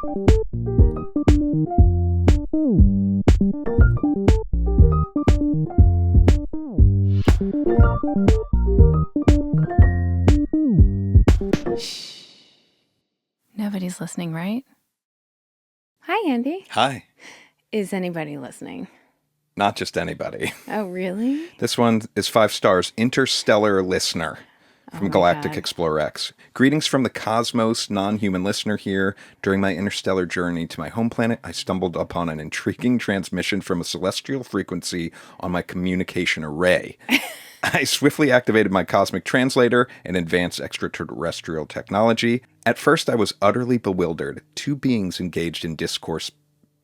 Shh. Nobody's listening, right? Hi, Andy. Hi. Is anybody listening? Not just anybody. Oh, really? This one is 5 stars. Interstellar listener from Galactic Explorer X. Greetings from the cosmos, non-human listener here. During my interstellar journey to my home planet, I stumbled upon an intriguing transmission from a celestial frequency on my communication array. I swiftly activated my cosmic translator and advanced extraterrestrial technology. At first, I was utterly bewildered. 2 beings engaged in discourse,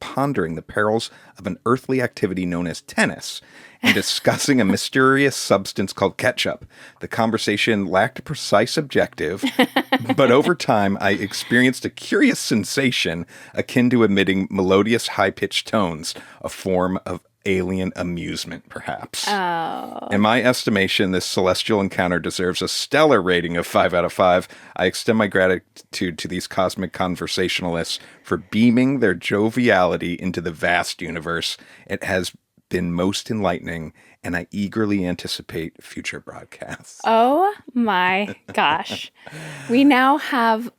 pondering the perils of an earthly activity known as tennis and discussing a mysterious substance called ketchup. The conversation lacked a precise objective, but over time I experienced a curious sensation akin to emitting melodious high-pitched tones, a form of alien amusement, perhaps. Oh. In my estimation, this celestial encounter deserves a stellar rating of 5 out of 5. I extend my gratitude to these cosmic conversationalists for beaming their joviality into the vast universe. It has been most enlightening, and I eagerly anticipate future broadcasts. Oh my gosh. We now have,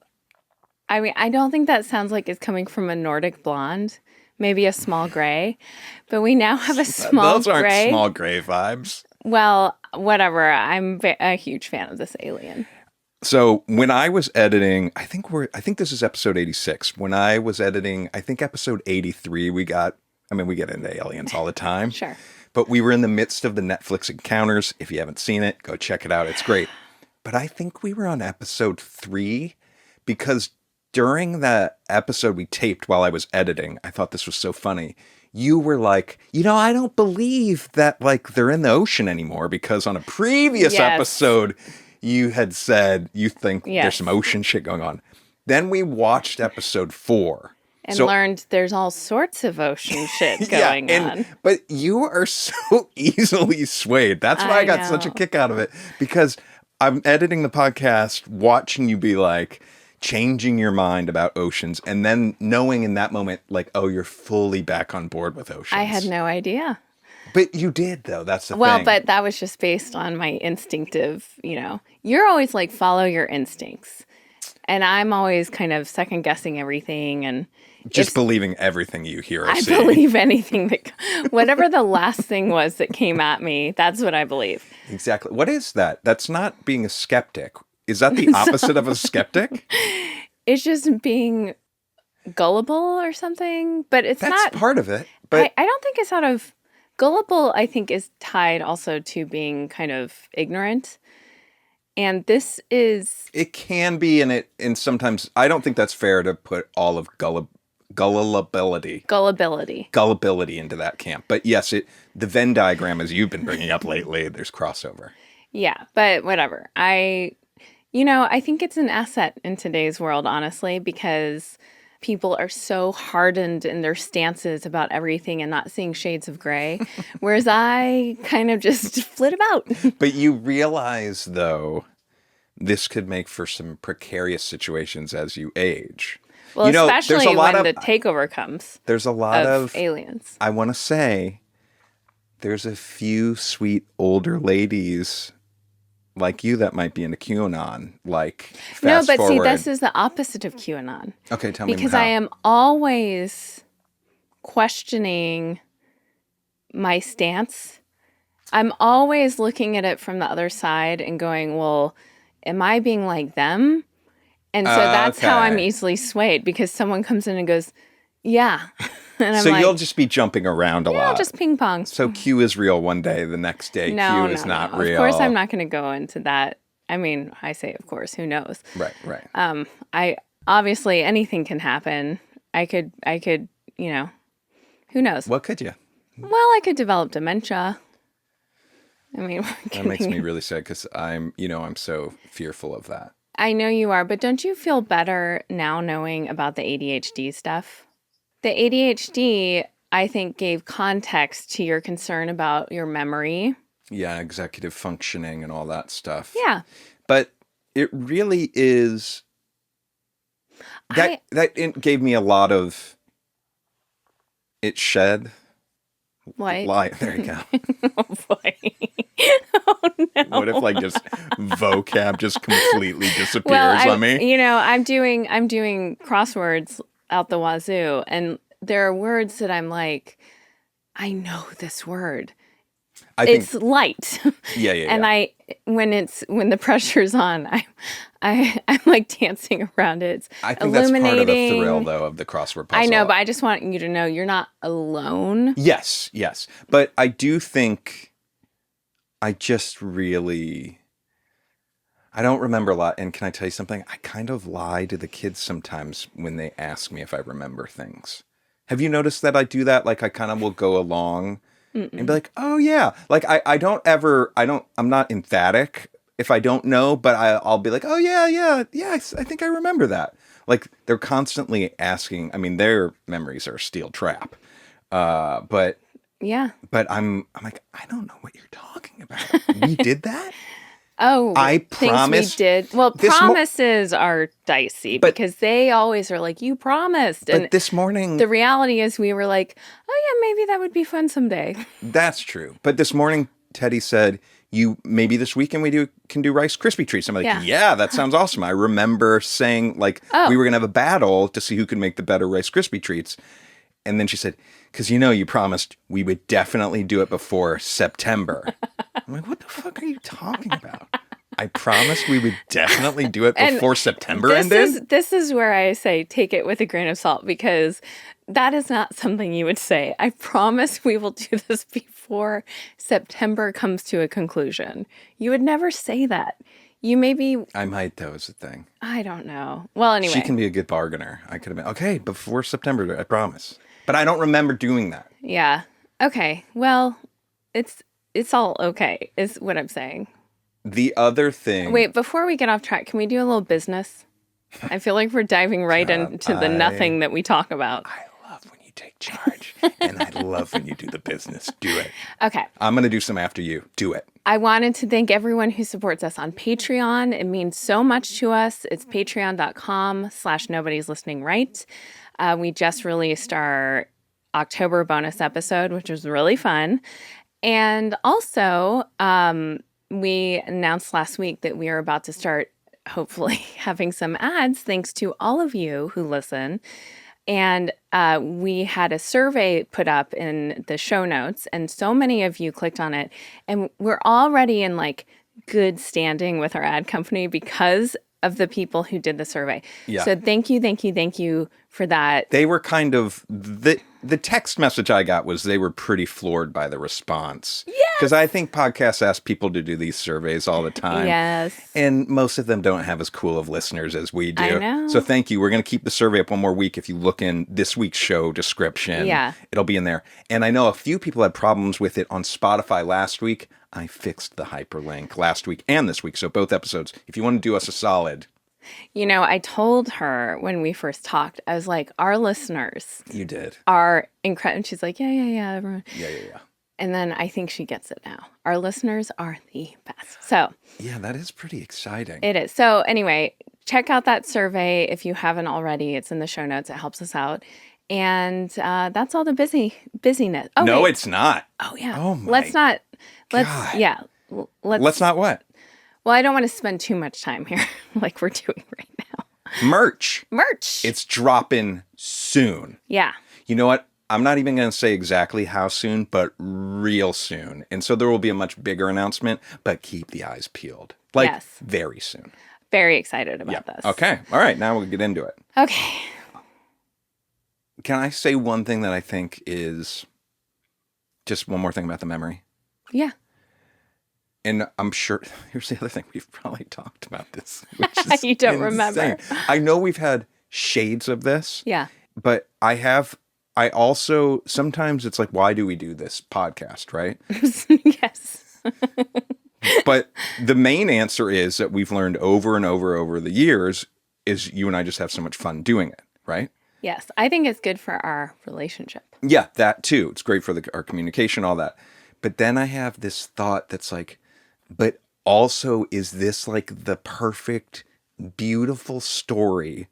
I mean, I don't think that sounds like it's coming from a Nordic blonde. Maybe a small gray, but we now have a small Those aren't gray. small gray vibes. Well, whatever. I'm a huge fan of this alien. So when I was editing, I think this is episode 86. When I was editing, I think episode 83, we get into aliens all the time. Sure. But we were in the midst of the Netflix encounters. If you haven't seen it, go check it out. It's great. But I think we were on episode 3 because during the episode we taped while I was editing, I thought this was so funny. You were like, I don't believe that they're in the ocean anymore, because on a previous episode you had said you think there's some ocean shit going on. Then we watched episode 4. And learned there's all sorts of ocean shit going on. But you are so easily swayed. That's why I got such a kick out of it, because I'm editing the podcast, watching you be like, changing your mind about oceans, and then knowing in that moment, you're fully back on board with oceans. I had no idea. But you did, though. That's the thing. Well, but that was just based on my instinctive, You're always like, follow your instincts. And I'm always kind of second-guessing everything and just believing everything you hear or see. I believe anything whatever the last thing was that came at me, that's what I believe. Exactly. What is that? That's not being a skeptic. Is that the opposite of a skeptic? It's just being gullible or something, but it's not. That's part of it. But I don't think it's out of gullible. I think is tied also to being kind of ignorant, and this is. It can be, and sometimes I don't think that's fair to put all of gullibility into that camp. But yes, the Venn diagram, as you've been bringing up lately, there's crossover. Yeah, but whatever. I think it's an asset in today's world, honestly, because people are so hardened in their stances about everything and not seeing shades of gray, whereas I kind of just flit about. But you realize, though, this could make for some precarious situations as you age. Well, especially when the takeover comes. There's a lot of aliens. I want to say there's a few sweet older ladies like you that might be into QAnon, fast forward. See, this is the opposite of QAnon. Okay, tell me because how. I am always questioning my stance. I'm always looking at it from the other side and going, well, am I being like them? And so that's how I'm easily swayed, because someone comes in and goes, yeah. And I'm so you'll just be jumping around a lot. Yeah, just ping pong. So Q is real one day, the next day Q is not real. Of course I'm not going to go into that. I mean, I say of course, who knows? Right. I obviously anything can happen. I could, who knows? What could you? Well, I could develop dementia. I mean, that makes me really sad, because I'm so fearful of that. I know you are, but don't you feel better now knowing about the ADHD stuff? The ADHD, I think, gave context to your concern about your memory. Yeah, executive functioning and all that stuff. Yeah. But it really is It gave me a lot of. It shed. What? There you go. Oh boy. Oh no. What if like just vocab just completely disappears Well, on me? I'm doing crosswords out the wazoo, and there are words that I'm like, I know this word. I think It's light. yeah. And when the pressure's on, I'm like dancing around it. It's I think that's part of the illuminating. thrill, though, of the crossword puzzle. I know, but I just want you to know you're not alone. Yes. But I do think I just really... I don't remember a lot. And can I tell you something? I kind of lie to the kids sometimes when they ask me if I remember things. Have you noticed that I do that? Like I kind of will go along and be like, oh yeah. Like I'm not emphatic if I don't know, but I'll be like, oh yeah, I think I remember that. Like they're constantly asking. I mean, their memories are a steel trap. But Yeah. I'm like, I don't know what you're talking about. We did that? Oh, I things promise. we did. Well, promises are dicey because they always are like, you promised. But this morning, the reality is we were like, oh yeah, maybe that would be fun someday. That's true. But this morning, Teddy said, maybe this weekend can do Rice Krispie treats. I'm like, yeah, that sounds awesome. I remember saying like we were going to have a battle to see who could make the better Rice Krispie treats. And then she said, because you promised we would definitely do it before September. I'm like, what the fuck are you talking about? I promised we would definitely do it before September ended? This is where I say take it with a grain of salt because that is not something you would say. I promise we will do this before September comes to a conclusion. You would never say that. You maybe... I might, though, is the thing. I don't know. Well, anyway. She can be a good bargainer. I could have been, okay, before September, I promise. But I don't remember doing that. Yeah. Okay. Well, it's all okay, is what I'm saying. The other thing... Wait, before we get off track, can we do a little business? I feel like we're diving right into the nothing that we talk about. I love when you take charge, and I love when you do the business. Do it. Okay. I'm going to do some after you. Do it. I wanted to thank everyone who supports us on Patreon. It means so much to us. It's patreon.com/nobody's listening right. We just released our October bonus episode, which was really fun. And also, we announced last week that we are about to start, hopefully, having some ads thanks to all of you who listen. And we had a survey put up in the show notes, and so many of you clicked on it. And we're already in like good standing with our ad company because of the people who did the survey. Yeah. So thank you for that. They were kind of... The text message I got was they were pretty floored by the response. Yes! Because I think podcasts ask people to do these surveys all the time. Yes. And most of them don't have as cool of listeners as we do. I know. So thank you. We're going to keep the survey up one more week. If you look in this week's show description, it'll be in there. And I know a few people had problems with it on Spotify last week. I fixed the hyperlink last week and this week. So both episodes, if you want to do us a solid... I told her when we first talked, I was like, our listeners... You did. ...are incredible. And she's like, yeah, everyone. Yeah. And then I think she gets it now. Our listeners are the best. So... Yeah, that is pretty exciting. It is. So anyway, check out that survey if you haven't already. It's in the show notes. It helps us out. And that's all the busyness. Oh, no, wait. It's not. Oh, yeah. Oh, my Let's not... God. Yeah. Let's not what? Well, I don't want to spend too much time here like we're doing right now. Merch. It's dropping soon. Yeah. You know what? I'm not even going to say exactly how soon, but real soon. And so there will be a much bigger announcement, but keep the eyes peeled. Very soon. Very excited about this. Okay. All right. Now we'll get into it. Okay. Can I say one thing that I think is just one more thing about the memory? Yeah. And I'm sure, here's the other thing, we've probably talked about this, which is You don't insane. remember. I know we've had shades of this. Yeah. But I also, sometimes it's like, why do we do this podcast, right? Yes. But the main answer is that we've learned over and over the years is you and I just have so much fun doing it, right? Yes. I think it's good for our relationship. Yeah, that too. It's great for our communication, all that. But then I have this thought that's like, but also, is this like the perfect, beautiful story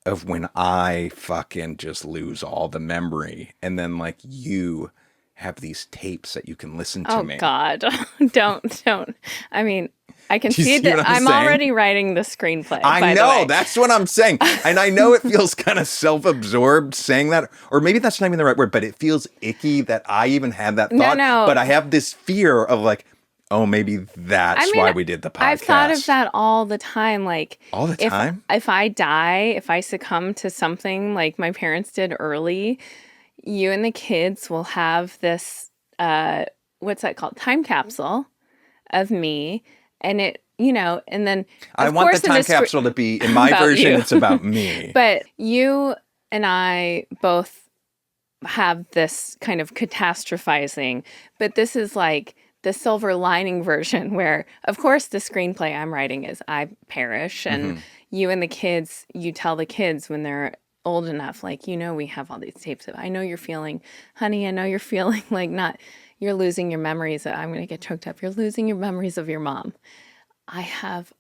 of when I fucking just lose all the memory. And then, like, you have these tapes that you can listen to me. Oh, God. Don't. I mean, I can Do you see see that what I'm I'm saying? already writing the screenplay. I by the know, way. that's what I'm saying. And I know it feels kind of self-absorbed saying that, or maybe that's not even the right word, but it feels icky that I even had that thought. No. But I have this fear of like, oh, maybe that's why we did the podcast. I've thought of that all the time. Like, All the time? If I die, if I succumb to something like my parents did early, you and the kids will have this, what's that called? Time capsule of me. And it, and then I want the time capsule to be, in my version, it's about me. But you and I both have this kind of catastrophizing, but this is like the silver lining version where, of course, the screenplay I'm writing is I perish, and you and the kids, you tell the kids when they're old enough, like, we have all these tapes of, I know you're feeling, honey, I know you're feeling like you're losing your memories. I'm going to get choked up. You're losing your memories of your mom. I have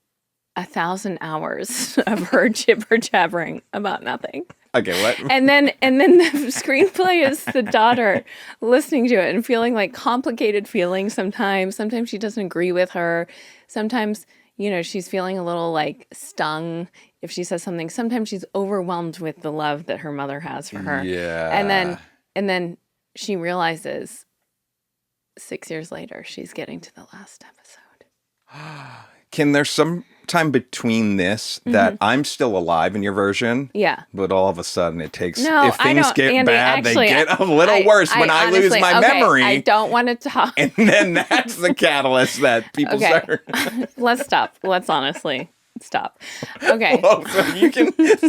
1,000 hours of her jibber jabbering about nothing. Okay, what? And then the screenplay is the daughter listening to it and feeling like complicated feelings sometimes. Sometimes she doesn't agree with her. Sometimes, she's feeling a little like stung if she says something. Sometimes she's overwhelmed with the love that her mother has for her. Yeah. And then she realizes 6 years later she's getting to the last episode. Can there some time between this that I'm still alive in your version? Yeah. But all of a sudden it takes, No, if things get Andy, bad, actually, they get a little worse when I lose honestly, my okay, memory. I don't want to talk. And then that's the catalyst that people start. Let's stop. Let's honestly stop. Okay. Whoa,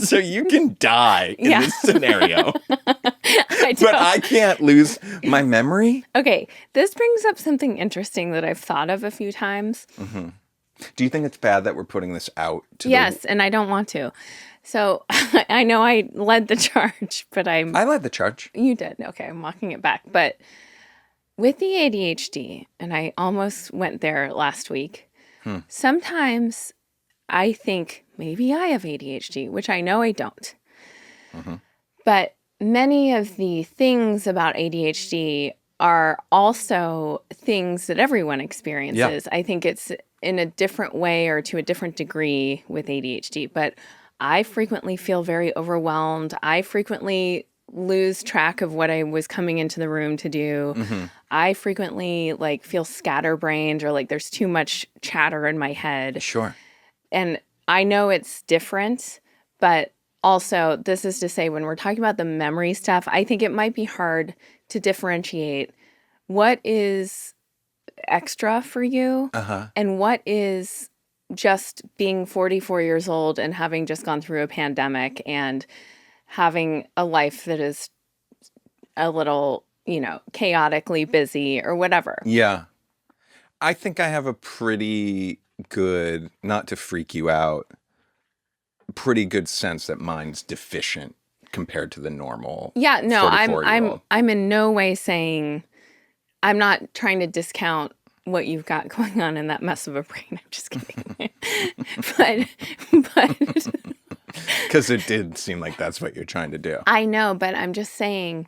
so you can die in this scenario. But I can't lose my memory? Okay. This brings up something interesting that I've thought of a few times. Mm-hmm. Do you think it's bad that we're putting this out? Yes, and I don't want to. So I know I led the charge, but I led the charge. You did. Okay, I'm walking it back. But with the ADHD, and I almost went there last week, sometimes I think maybe I have ADHD, which I know I don't. Mm-hmm. But many of the things about ADHD are also things that everyone experiences. Yeah. I think it's in a different way or to a different degree with ADHD. But I frequently feel very overwhelmed. I frequently lose track of what I was coming into the room to do. Mm-hmm. I frequently feel scatterbrained or like there's too much chatter in my head. Sure. And I know it's different, but also this is to say when we're talking about the memory stuff, I think it might be hard to differentiate what is extra for you and what is just being 44 years old and having just gone through a pandemic and having a life that is a little, chaotically busy or whatever. Yeah. I think I have a pretty good, not to freak you out, pretty good sense that mine's deficient compared to the normal. Yeah, no, I'm in no way saying, I'm not trying to discount what you've got going on in that mess of a brain. I'm just kidding. but because it did seem like that's what you're trying to do. I know, but I'm just saying,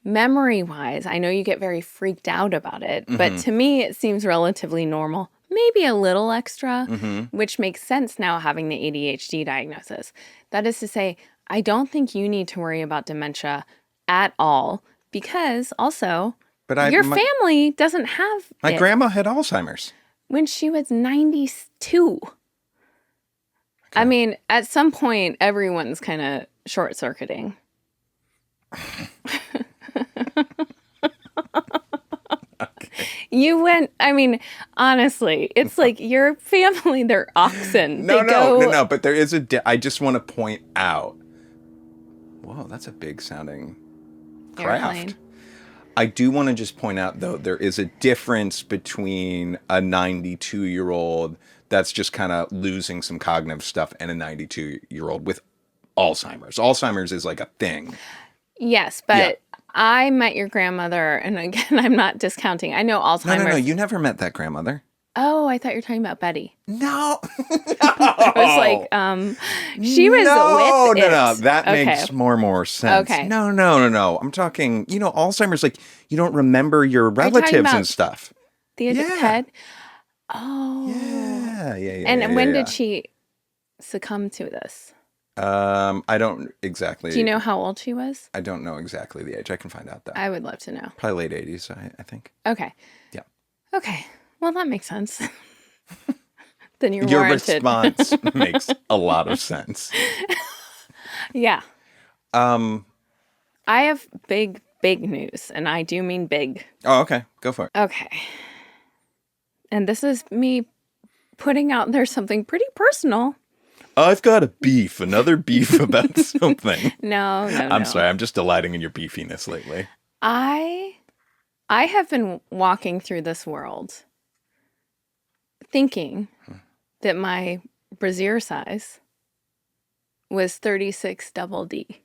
memory-wise, I know you get very freaked out about it, but to me, it seems relatively normal. Maybe a little extra, which makes sense now having the ADHD diagnosis. That is to say, I don't think you need to worry about dementia at all because also your family doesn't have my grandma had Alzheimer's. When she was 92. Okay. I mean, at some point, everyone's kind of short-circuiting. You went, honestly, it's like your family, they're oxen. No, but there is I just want to point out, whoa, that's a big sounding craft. Airplane. I do want to just point out, though, there is a difference between a 92-year-old that's just kind of losing some cognitive stuff and a 92-year-old with Alzheimer's. Alzheimer's is like a thing. Yes, but I met your grandmother, and again, I'm not discounting. I know Alzheimer's. No, you never met that grandmother. Oh, I thought you were talking about Betty. No. I was like, she was no, with no, it. no. That Okay. makes more sense. Okay. No. I'm talking, Alzheimer's, like you don't remember your talking relatives about and stuff. The Yeah. Ted? Oh. Yeah. And when did she succumb to this? I don't exactly. Do you know how old she was? I don't know exactly the age. I can find out though. I would love to know. Probably late 80s, I think. Okay. Yeah. Okay. Well, that makes sense. Then you're Your warranted. response makes a lot of sense. Yeah. Um. I have big news, and I do mean big. Oh, okay. Go for it. Okay. And this is me putting out there something pretty personal. I've got another beef about something. No. I'm sorry. I'm just delighting in your beefiness lately. I have been walking through this world thinking that my brassiere size was 36 double D.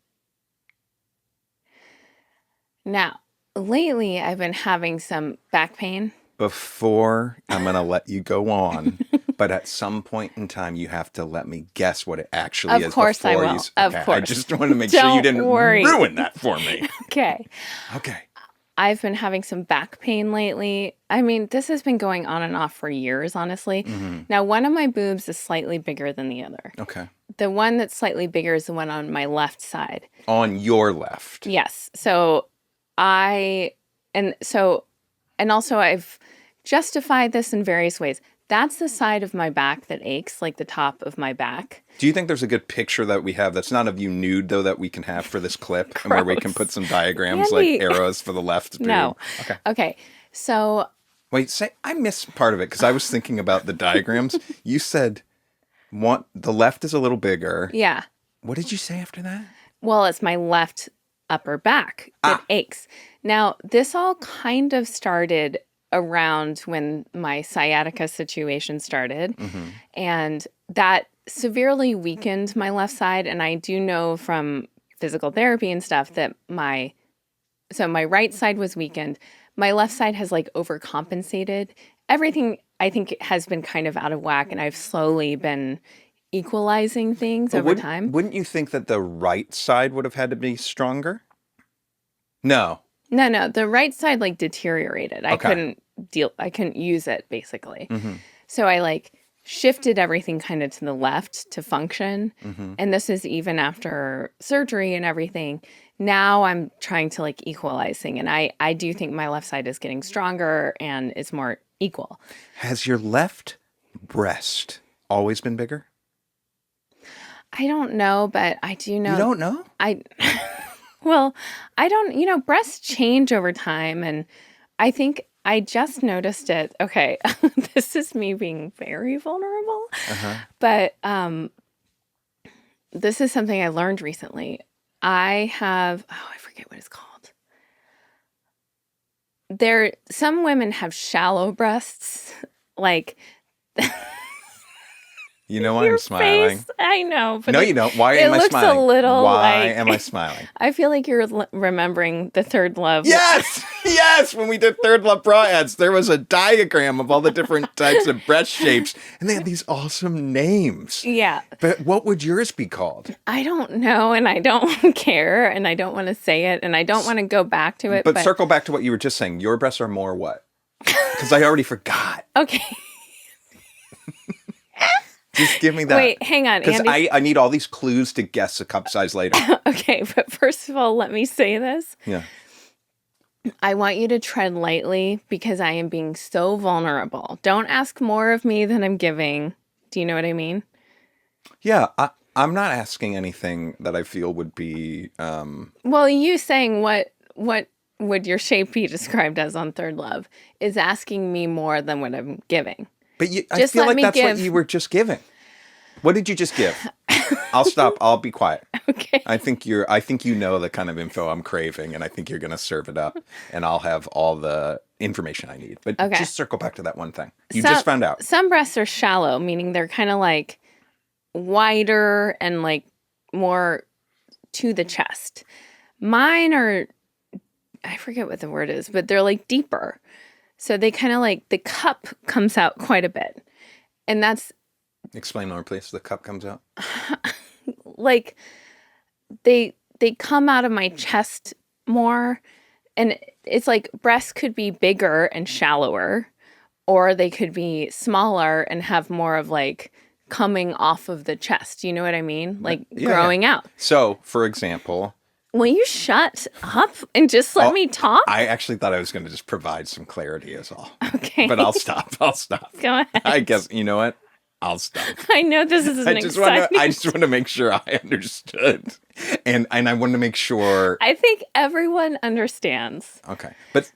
Now, lately I've been having some back pain. Before I'm going to let you go on, but at some point in time, you have to let me guess what it actually is. Of course I will. Of course. I just want to make sure you didn't ruin that for me. Okay. Okay. I've been having some back pain lately. I mean, this has been going on and off for years, honestly. Mm-hmm. Now, one of my boobs is slightly bigger than the other. Okay. The one that's slightly bigger is the one on my left side. On your left. Yes. So and also I've justified this in various ways. That's the side of my back that aches, like the top of my back. Do you think there's a good picture that we have that's not of you nude, though, that we can have for this clip? And where we can put some diagrams, Andy. like arrows for the left boob? No. Okay. Okay. So Wait, I missed part of it because I was thinking about the diagrams. You said the left is a little bigger. yeah. What did you say after that? Well, it's my left upper back that aches. Now, this all kind of started around when my sciatica situation started. Mm-hmm. And that severely weakened my left side. And I do know from physical therapy and stuff that my right side was weakened. My left side has like overcompensated. Everything I think has been kind of out of whack, and I've slowly been equalizing things over time. Wouldn't you think that the right side would have had to be stronger? No. No, the right side like deteriorated. Okay. I couldn't use it basically. Mm-hmm. So I like shifted everything kind of to the left to function. Mm-hmm. And this is even after surgery and everything. Now I'm trying to like equalize things. And I do think my left side is getting stronger and it's more equal. Has your left breast always been bigger? I don't know, but I do know. You don't know? Well, I don't, breasts change over time. And I think I just noticed it. Okay. This is me being very vulnerable. Uh-huh. But this is something I learned recently. I forget what it's called. Some women have shallow breasts. Like, You know why your I'm smiling? face, I know. But No, you don't. Why it am I looks smiling? a little Why like- am I smiling? I feel like you're remembering the Third Love. Yes! Yes! When we did Third Love Bra ads, there was a diagram of all the different types of breast shapes, and they had these awesome names. Yeah. But what would yours be called? I don't know, and I don't care, and I don't want to say it, and I don't want to go back to it. But circle back to what you were just saying. Your breasts are more what? Because I already forgot. Okay. Just give me that. Wait, hang on, Because Andy. I need all these clues to guess a cup size later. Okay, but first of all, let me say this. Yeah. I want you to tread lightly because I am being so vulnerable. Don't ask more of me than I'm giving. Do you know what I mean? Yeah, I'm not asking anything that I feel would be... Well, you saying what would your shape be described as on Third Love is asking me more than what I'm giving. But I Just feel let like me that's what give. you were just giving. What did you just give? I'll stop. I'll be quiet. Okay. I think you know the kind of info I'm craving, and I think you're going to serve it up, and I'll have all the information I need. But Okay. just circle back to that one thing. You just found out. Some breasts are shallow, meaning they're kind of like wider and like more to the chest. Mine are, I forget what the word is, but they're like deeper. So they kind of like, the cup comes out quite a bit. And that's Explain more, please. The cup comes out. like, they come out of my chest more. And it's like breasts could be bigger and shallower, or they could be smaller and have more of like coming off of the chest. You know what I mean? Like growing out. So, for example, Will you shut up and just let me talk? I actually thought I was going to just provide some clarity is all. Okay. But I'll stop. Go ahead. I guess, you know what? I'll stop. I know this is I just want to make sure I understood. And I wanted to make sure. I think everyone understands. Okay. But,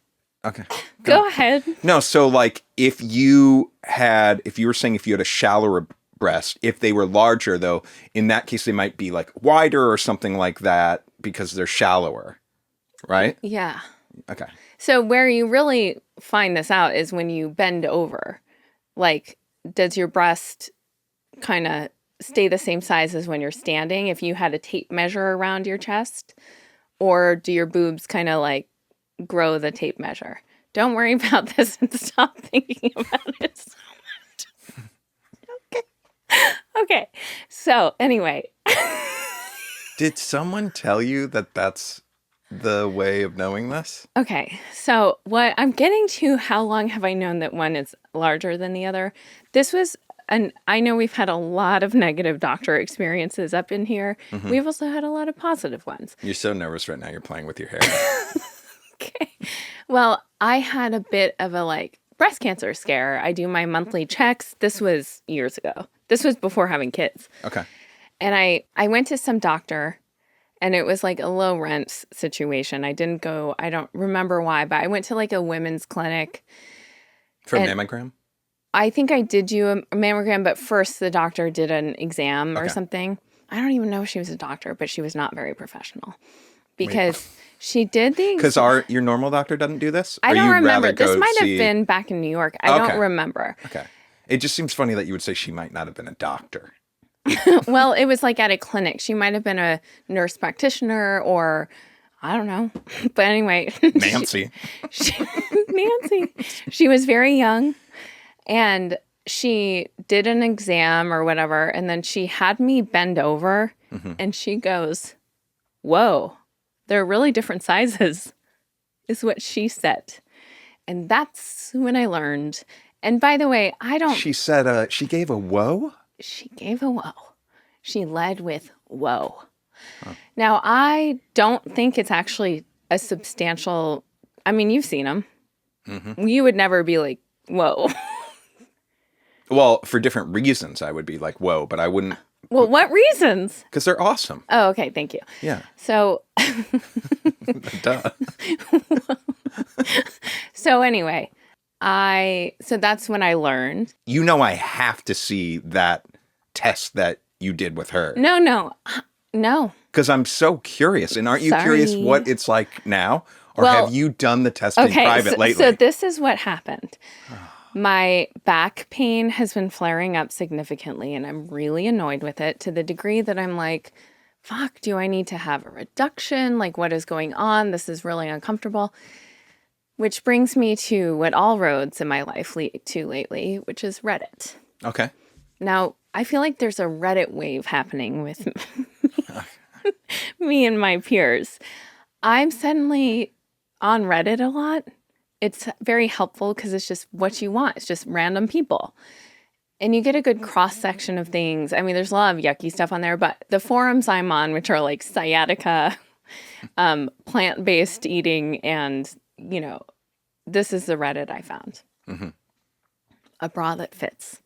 okay. Go ahead. No, so like if you were saying if you had a shallower breast, if they were larger though, in that case they might be like wider or something like that because they're shallower, right? Yeah. Okay. So where you really find this out is when you bend over. Like, does your breast kind of stay the same size as when you're standing if you had a tape measure around your chest? Or do your boobs kind of like grow the tape measure? Don't worry about this and stop thinking about it so much. Okay. So anyway. Did someone tell you that that's the way of knowing this? Okay. So what I'm getting to, how long have I known that one is larger than the other? This was, and I know we've had a lot of negative doctor experiences up in here. Mm-hmm. We've also had a lot of positive ones. You're so nervous right now. You're playing with your hair. Okay. Well, I had a bit of a like breast cancer scare. I do my monthly checks. This was years ago. This was before having kids. Okay. And I went to some doctor, and it was like a low rent situation. I didn't go, I don't remember why, but I went to like a women's clinic. For a mammogram? I think I did do a mammogram, but first the doctor did an exam or something. I don't even know if she was a doctor, but she was not very professional because she did the exam. Because your normal doctor doesn't do this? I don't remember. This might have been back in New York. I don't remember. Okay. It just seems funny that you would say she might not have been a doctor. Well, it was like at a clinic. She might have been a nurse practitioner or I don't know. But anyway. Nancy. Nancy. She was very young and she did an exam or whatever. And then she had me bend over and she goes, "Whoa, they're really different sizes," is what she said. And that's when I learned. And by the way, She said, she gave a whoa? She gave a whoa. She led with whoa. Huh. Now, I don't think it's actually a substantial... I mean, you've seen them. Mm-hmm. You would never be like, whoa. Well, for different reasons, I would be like, whoa, but I wouldn't... Well, what reasons? Because they're awesome. Oh, okay. Thank you. Yeah. So... Duh. So anyway... So that's when I learned. You know I have to see that test that you did with her. No. Because I'm so curious. And aren't you curious what it's like now? Or have you done the test in private lately? So this is what happened. My back pain has been flaring up significantly, and I'm really annoyed with it to the degree that I'm like, fuck, do I need to have a reduction? Like, what is going on? This is really uncomfortable. Which brings me to what all roads in my life lead to lately, which is Reddit. Okay. Now, I feel like there's a Reddit wave happening with me and my peers. I'm suddenly on Reddit a lot. It's very helpful because it's just what you want. It's just random people. And you get a good cross-section of things. I mean, there's a lot of yucky stuff on there, but the forums I'm on, which are like sciatica, plant-based eating, and... you know, this is the Reddit I found. Mm-hmm. A bra that fits.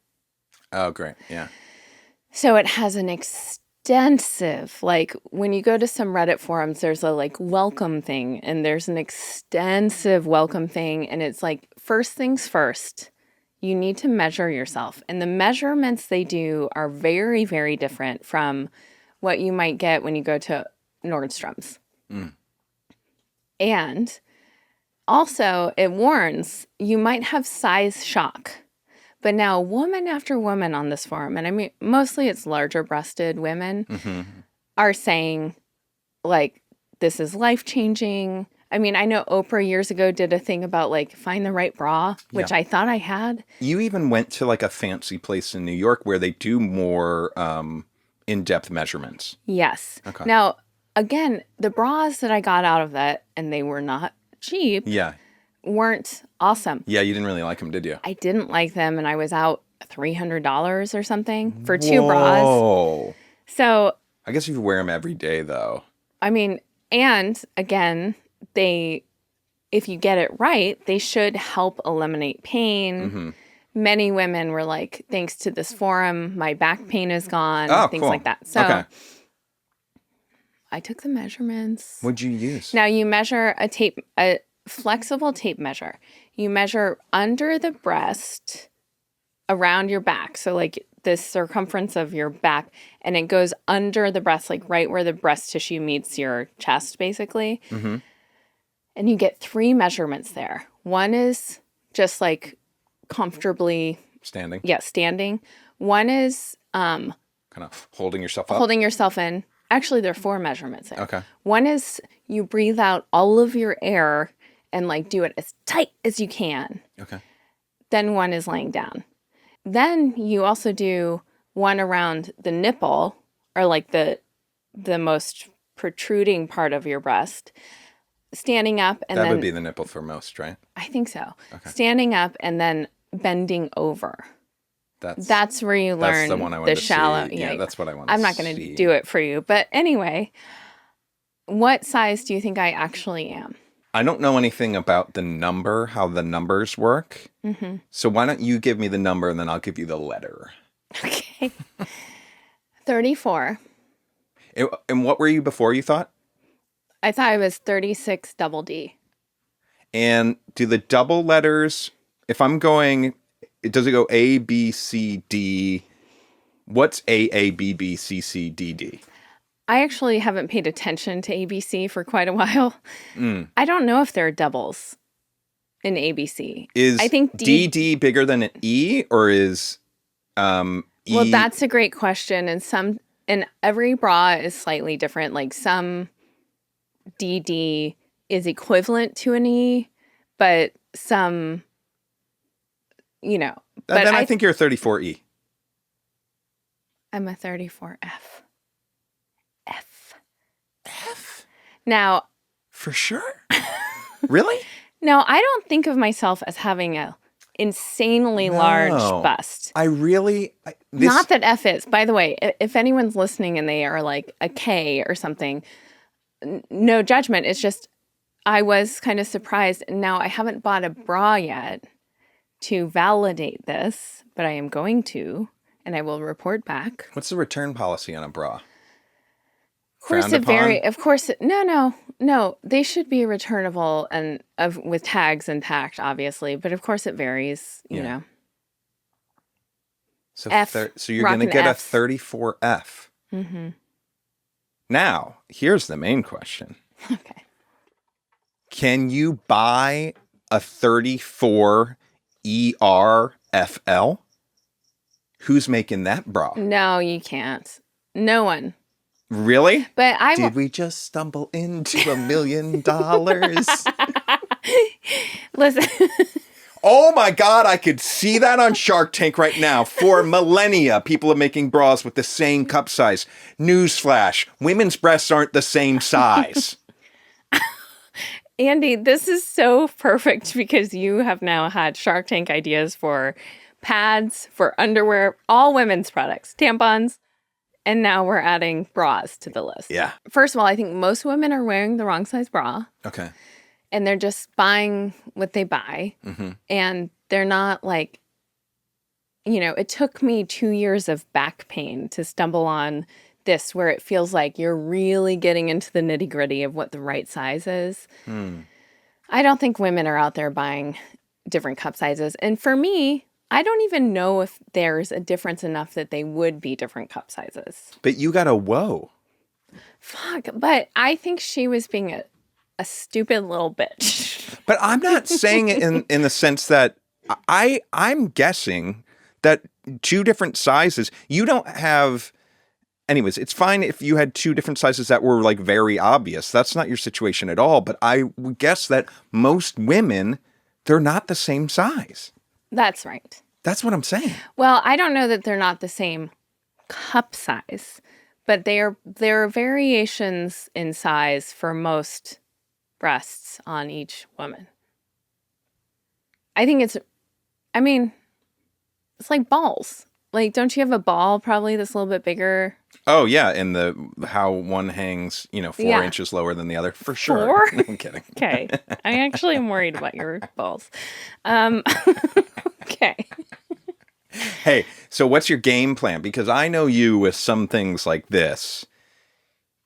Oh, great. Yeah. So it has an extensive, like when you go to some Reddit forums, there's a like welcome thing and there's an extensive welcome thing. And it's like, first things first, you need to measure yourself. And the measurements they do are very, very different from what you might get when you go to Nordstrom's. Mm. And... also, it warns you might have size shock. But now, woman after woman on this forum, and I mean, mostly it's larger breasted women, are saying, like, this is life-changing. I mean, I know Oprah years ago did a thing about like find the right bra, which Yeah. I thought I had. You even went to like a fancy place in New York where they do more in-depth measurements. Yes. Okay. Now, again, the bras that I got out of that, and they were not cheap, Yeah. weren't awesome. Yeah, you didn't really like them, did you? I didn't like them, and I was out $300 or something for 2 bras. Oh. So, I guess you wear them every day, though. I mean, and again, if you get it right, they should help eliminate pain. Mm-hmm. Many women were like, thanks to this forum, my back pain is gone, Oh, things cool. like that. So Okay. I took the measurements. What'd you use? Now you measure a flexible tape measure. You measure under the breast around your back. So like the circumference of your back, and it goes under the breast, like right where the breast tissue meets your chest, basically. Mm-hmm. And you get 3 measurements there. One is just like comfortably, Standing. standing. One is Kind of holding yourself up. holding yourself in. Actually, there are 4 measurements there. Okay. One is you breathe out all of your air and like do it as tight as you can. Okay. Then one is laying down. Then you also do one around the nipple, or like the most protruding part of your breast, standing up, and that then would be the nipple for most, right? I think so. Okay. Standing up and then bending over. That's where you learn the one I wanted to shallow. see. Yeah, that's what I want to see. I'm not going to do it for you, but anyway, what size do you think I actually am? I don't know anything about the number, how the numbers work. Mm-hmm. So why don't you give me the number and then I'll give you the letter. Okay. 34. And what were you before, you thought? I thought I was 36 double D. And do the double letters, if I'm going, does it go A, B, C, D? What's A, B, B, C, C, D, D? I actually haven't paid attention to ABC for quite a while. I don't know if there are doubles in ABC. I think DD bigger than an E, or is E? Well, that's a great question. And every bra is slightly different. Like some DD is equivalent to an E, but some, But then I think you're a 34E. I'm a 34F. F. Now, for sure? Really? Now, I don't think of myself as having a insanely large bust. Not that F is. By the way, if anyone's listening and they are like a K or something, no judgment. It's just I was kind of surprised. Now, I haven't bought a bra yet to validate this, but I am going to, and I will report back. What's the return policy on a bra? Of course, no. They should be returnable and with tags intact, obviously. But of course, it varies. You know. So F. So you're going to get Fs. a 34F. Mm-hmm. Now, here's the main question. Okay. Can you buy a 34 ERFL? Who's making that bra? No, you can't. No one. Really? But Did we just stumble into $1 million? Listen. Oh my God, I could see that on Shark Tank right now. For millennia, people are making bras with the same cup size. Newsflash, women's breasts aren't the same size. Andy, this is so perfect because you have now had Shark Tank ideas for pads, for underwear, all women's products, tampons, and now we're adding bras to the list. Yeah. First of all, I think most women are wearing the wrong size bra. Okay. And they're just buying what they buy. Mm-hmm. And they're not like, it took me 2 years of back pain to stumble on this where it feels like you're really getting into the nitty gritty of what the right size is. I don't think women are out there buying different cup sizes. And for me, I don't even know if there's a difference enough that they would be different cup sizes. But you got a Woe. Fuck. But I think she was being a stupid little bitch. But I'm not saying it in the sense that I'm guessing that 2 different sizes, you don't have anyways, it's fine if you had two different sizes that were like very obvious. That's not your situation at all. But I would guess that most women, they're not the same size. That's right. That's what I'm saying. Well, I don't know that they're not the same cup size, but there are variations in size for most breasts on each woman. I think it's like balls. Like, don't you have a ball probably that's a little bit bigger? Oh, yeah. And how one hangs, 4 inches lower than the other. For sure. 4? No, I'm kidding. Okay. I actually am worried about your balls. Okay. Hey, so what's your game plan? Because I know you with some things like this.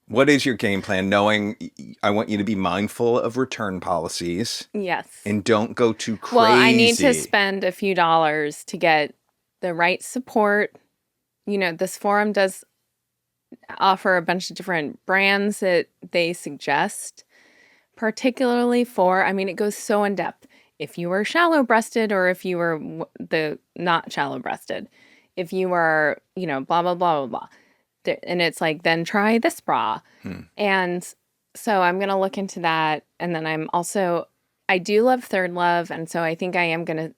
What is your game plan? Knowing I want you to be mindful of return policies. Yes. And don't go too crazy. Well, I need to spend a few dollars to get the right support. This forum does offer a bunch of different brands that they suggest, particularly for, it goes so in depth. If you were shallow breasted or if you were the not shallow breasted, if you were, blah, blah, blah, blah, blah. And it's like, then try this bra. And so I'm going to look into that. And then I do love Third Love. And so I think I am going to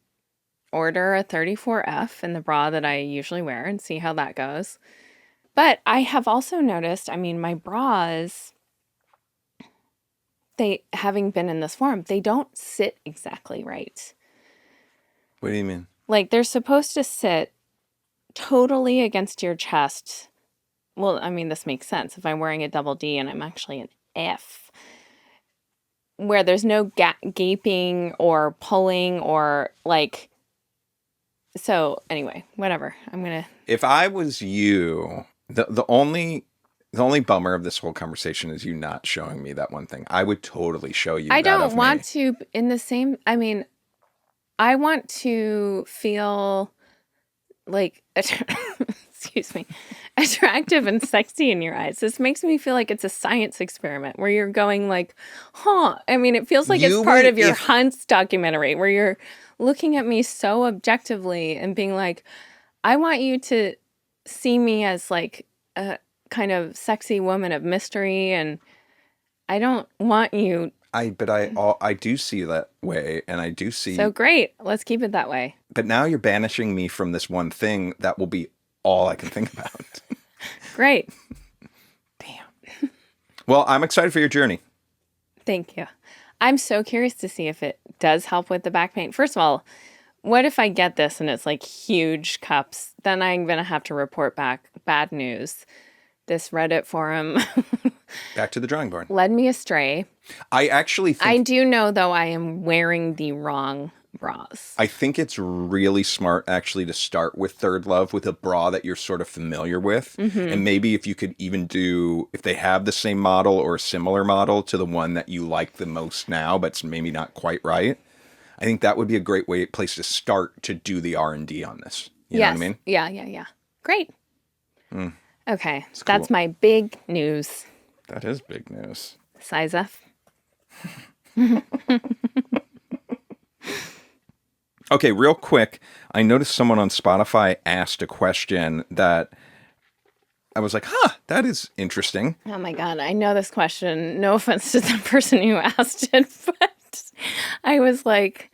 order a 34F in the bra that I usually wear and see how that goes. But I have also noticed, my bras, having been in this forum, they don't sit exactly right. What do you mean? Like, they're supposed to sit totally against your chest. Well, this makes sense if I'm wearing a double D and I'm actually an F, where there's no gaping or pulling or like. So anyway, whatever. If I was you, the only bummer of this whole conversation is you not showing me that one thing. I would totally show you. I that don't of want me. to in the same. I want to feel like, excuse me, attractive and sexy in your eyes. This makes me feel like it's a science experiment where you're going like, it feels like it's part of your Hunts documentary where you're looking at me so objectively and being like, I want you to see me as like a kind of sexy woman of mystery, and I don't want you. I do see that way, and I do see. So great. Let's keep it that way. But now you're banishing me from this one thing that will be all I can think about. Great. Damn. Well, I'm excited for your journey. Thank you. I'm so curious to see if it does help with the back pain. First of all, what if I get this and it's like huge cups? Then I'm going to have to report back bad news. This Reddit forum back to the drawing board led me astray. I actually think I do know, though, I am wearing the wrong bras. I think it's really smart actually to start with Third Love with a bra that you're sort of familiar with. Mm-hmm. And maybe if you could even if they have the same model or a similar model to the one that you like the most now, but it's maybe not quite right. I think that would be a great place to start to do the R&D on this. You know what I mean? Yeah. Great. Okay. That's That's my big news. That is big news. Size F. Okay, real quick. I noticed someone on Spotify asked a question that I was like, that is interesting. Oh my God. I know this question. No offense to the person who asked it, but I was like,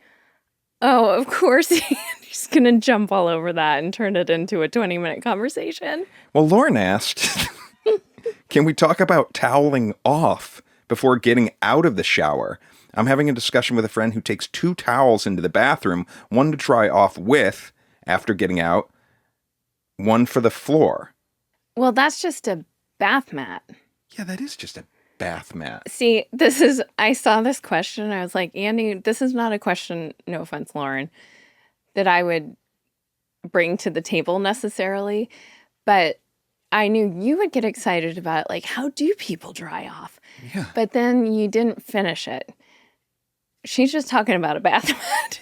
oh, of course he's going to jump all over that and turn it into a 20-minute conversation. Well, Lauren asked, can we talk about toweling off before getting out of the shower? I'm having a discussion with a friend who takes 2 towels into the bathroom, one to dry off with after getting out, one for the floor. Well, that's just a bath mat. Yeah, that is just a bath mat. See, I saw this question. I was like, Andy, this is not a question, no offense, Lauren, that I would bring to the table necessarily. But I knew you would get excited about, like, how do people dry off? Yeah. But then you didn't finish it. She's just talking about a bath mat.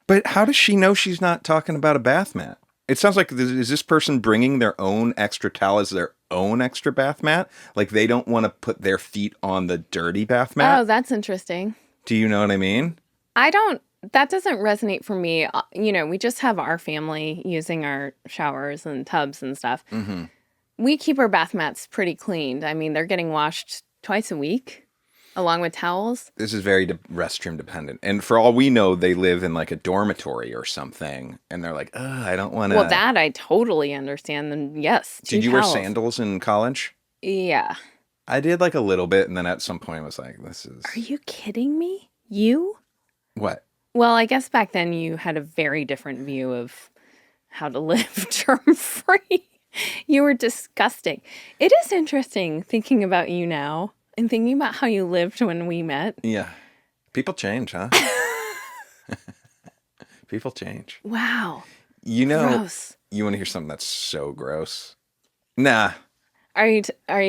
But how does she know she's not talking about a bath mat? It sounds like, is this person bringing their own extra towel as their own extra bath mat? Like they don't want to put their feet on the dirty bath mat? Oh, that's interesting. Do you know what I mean? That doesn't resonate for me. We just have our family using our showers and tubs and stuff. Mm-hmm. we keep our bath mats pretty cleaned. I mean, they're getting washed twice a week along with towels. This is very restroom dependent. And for all we know, they live in like a dormitory or something. And they're like, I don't want to. Well, that I totally understand. Then yes. Did you wear towels. sandals in college? Yeah. I did like a little bit. And then at some point I was like, this is. Are you kidding me? You? What? Well, I guess back then you had a very different view of how to live germ-free. You were disgusting. It is interesting thinking about you now and thinking about how you lived when we met. Yeah. People change, huh? People change. Wow. You know, Gross. you want to hear something that's so gross? Nah. Are you